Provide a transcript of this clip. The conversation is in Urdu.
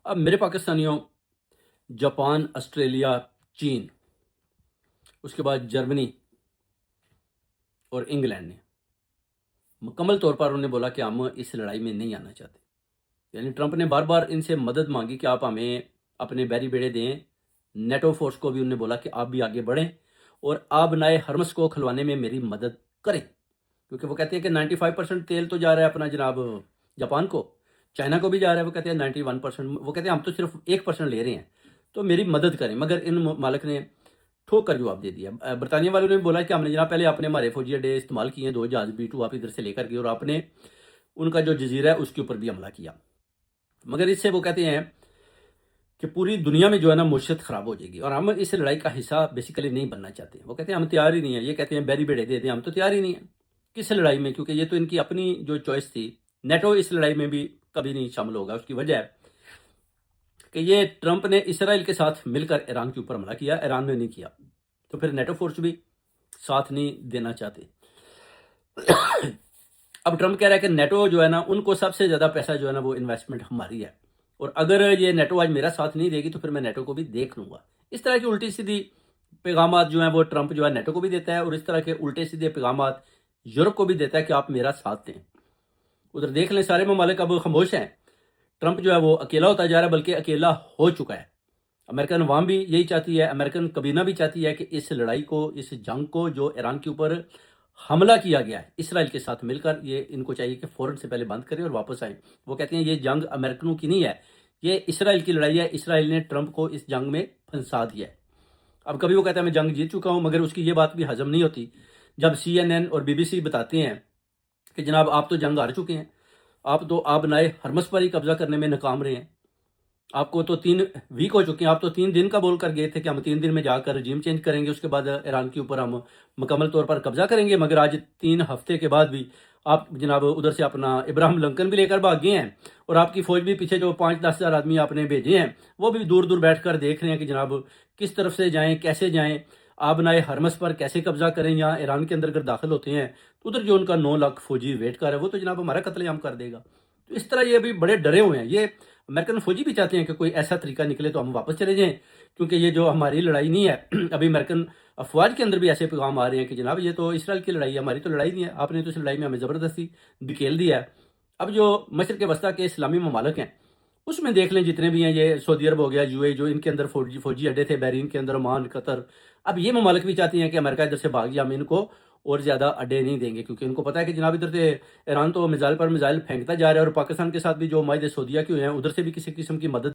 اب میرے پاکستانیوں، جاپان، آسٹریلیا، چین، اس کے بعد جرمنی اور انگلینڈ نے مکمل طور پر انہوں نے بولا کہ ہم اس لڑائی میں نہیں آنا چاہتے. یعنی ٹرمپ نے بار بار ان سے مدد مانگی کہ آپ ہمیں اپنے بیری بیڑے دیں. نیٹو فورس کو بھی انہوں نے بولا کہ آپ بھی آگے بڑھیں اور آب نائے ہرمس کو کھلوانے میں میری مدد کریں، کیونکہ وہ کہتے ہیں کہ 95% تیل تو جا رہا ہے اپنا جناب جاپان کو، چائنا کو بھی جا رہا ہے. وہ کہتے ہیں 91%، وہ کہتے ہیں ہم تو صرف 1% لے رہے ہیں، تو میری مدد کریں. مگر ان مالک نے ٹھوک کر جواب دے دیا. برطانیہ والوں نے بولا کہ ہم نے جناب پہلے اپنے ہمارے فوجی اڈے استعمال کیے ہیں، 2 جہاز B-2 آپ ادھر سے لے کر گئے اور آپ نے ان کا جو جزیرہ ہے اس کے اوپر بھی حملہ کیا. مگر اس سے وہ کہتے ہیں کہ پوری دنیا میں جو ہے نا معیشت خراب ہو جائے گی اور ہم اس لڑائی کا حصہ بیسیکلی نہیں بننا چاہتے. وہ کہتے ہیں ہم تیار ہی نہیں ہیں. یہ کہتے ہیں بیری بیڑے دے دیں، ہم تو تیار ہی نہیں ہیں کس لڑائی میں، کیونکہ یہ تو ان کی اپنی جو چوائس تھی. نیٹو اس لڑائی میں بھی کبھی نہیں شامل ہوگا. اس کی وجہ ہے کہ یہ ٹرمپ نے اسرائیل کے ساتھ مل کر ایران کے اوپر حملہ کیا، ایران نے نہیں کیا، تو پھر نیٹو فورس بھی ساتھ نہیں دینا چاہتے. اب ٹرمپ کہہ رہا ہے کہ نیٹو جو ہے نا ان کو سب سے زیادہ پیسہ جو ہے نا وہ انویسٹمنٹ ہماری ہے، اور اگر یہ نیٹو آج میرا ساتھ نہیں دے گی تو پھر میں نیٹو کو بھی دیکھ لوں گا. اس طرح کی الٹی سیدھی پیغامات جو ہیں وہ ٹرمپ جو ہے نیٹو کو بھی دیتا ہے، اور اس طرح کے الٹے سیدھے پیغامات یورپ کو بھی دیتا ہے کہ آپ میرا ساتھ دیں. ادھر دیکھ لیں سارے ممالک اب خاموش ہیں. ٹرمپ جو ہے وہ اکیلا ہوتا جا رہا ہے، بلکہ اکیلا ہو چکا ہے. امریکن عوام بھی یہی چاہتی ہے، امریکن کابینہ بھی چاہتی ہے کہ اس لڑائی کو، اس جنگ کو جو ایران کے اوپر حملہ کیا گیا ہے اسرائیل کے ساتھ مل کر، یہ ان کو چاہیے کہ فوراً سے پہلے بند کریں اور واپس آئیں. وہ کہتے ہیں یہ جنگ امریکنوں کی نہیں ہے، یہ اسرائیل کی لڑائی ہے. اسرائیل نے ٹرمپ کو اس جنگ میں پھنسا دیا ہے. اب کبھی وہ کہتا ہے میں جنگ جیت چکا ہوں، مگر اس کی یہ بات بھی ہضم نہیں ہوتی جب CNN اور BBC بتاتے ہیں کہ جناب آپ تو جنگ ہار چکے ہیں، آپ تو آب نائے ہرمس پر ہی قبضہ کرنے میں ناکام رہے ہیں. آپ کو تو 3 ویک ہو چکے ہیں. آپ تو 3 دن کا بول کر گئے تھے کہ ہم 3 دن میں جا کر رجیم چینج کریں گے، اس کے بعد ایران کے اوپر ہم مکمل طور پر قبضہ کریں گے. مگر آج 3 ہفتے کے بعد بھی آپ جناب ادھر سے اپنا ابراہم لنکن بھی لے کر بھاگ گئے ہیں، اور آپ کی فوج بھی پیچھے جو 5-10 ہزار آدمی آپ نے بھیجے ہیں وہ بھی دور دور بیٹھ کر دیکھ رہے ہیں کہ جناب کس طرف سے جائیں، کیسے جائیں، آبنائے ہرمس پر کیسے قبضہ کریں. یا ایران کے اندر اگر داخل ہوتے ہیں تو ادھر جو ان کا 9 لاکھ فوجی ویٹ کر رہا ہے وہ تو جناب ہمارا قتل عام کر دے گا. تو اس طرح یہ ابھی بڑے ڈرے ہوئے ہیں. یہ امریکن فوجی بھی چاہتے ہیں کہ کوئی ایسا طریقہ نکلے تو ہم واپس چلے جائیں، کیونکہ یہ جو ہماری لڑائی نہیں ہے. ابھی امریکن افواج کے اندر بھی ایسے پیغام آ رہے ہیں کہ جناب یہ تو اسرائیل کی لڑائی ہے، ہماری تو لڑائی نہیں ہے، آپ نے تو اس لڑائی میں ہمیں زبردستی دھکیل دیا ہے. اب جو مشرق وسطیٰ کے اسلامی ممالک ہیں اس میں دیکھ لیں جتنے بھی ہیں، یہ سعودی عرب ہو گیا، UAE جو ان کے اندر فوجی اڈے تھے، بحرین کے اندر، عمان، قطر. اب یہ ممالک بھی چاہتی ہیں کہ امریکہ ادھر سے بھاگ جائے، ہم ان کو اور زیادہ اڈے نہیں دیں گے، کیونکہ ان کو پتہ ہے کہ جناب ادھر سے ایران تو میزائل پر میزائل پھینکتا جا رہا ہے، اور پاکستان کے ساتھ بھی جو معاہدے سعودیہ کے ہوئے ہیں ادھر سے بھی کسی قسم کی مدد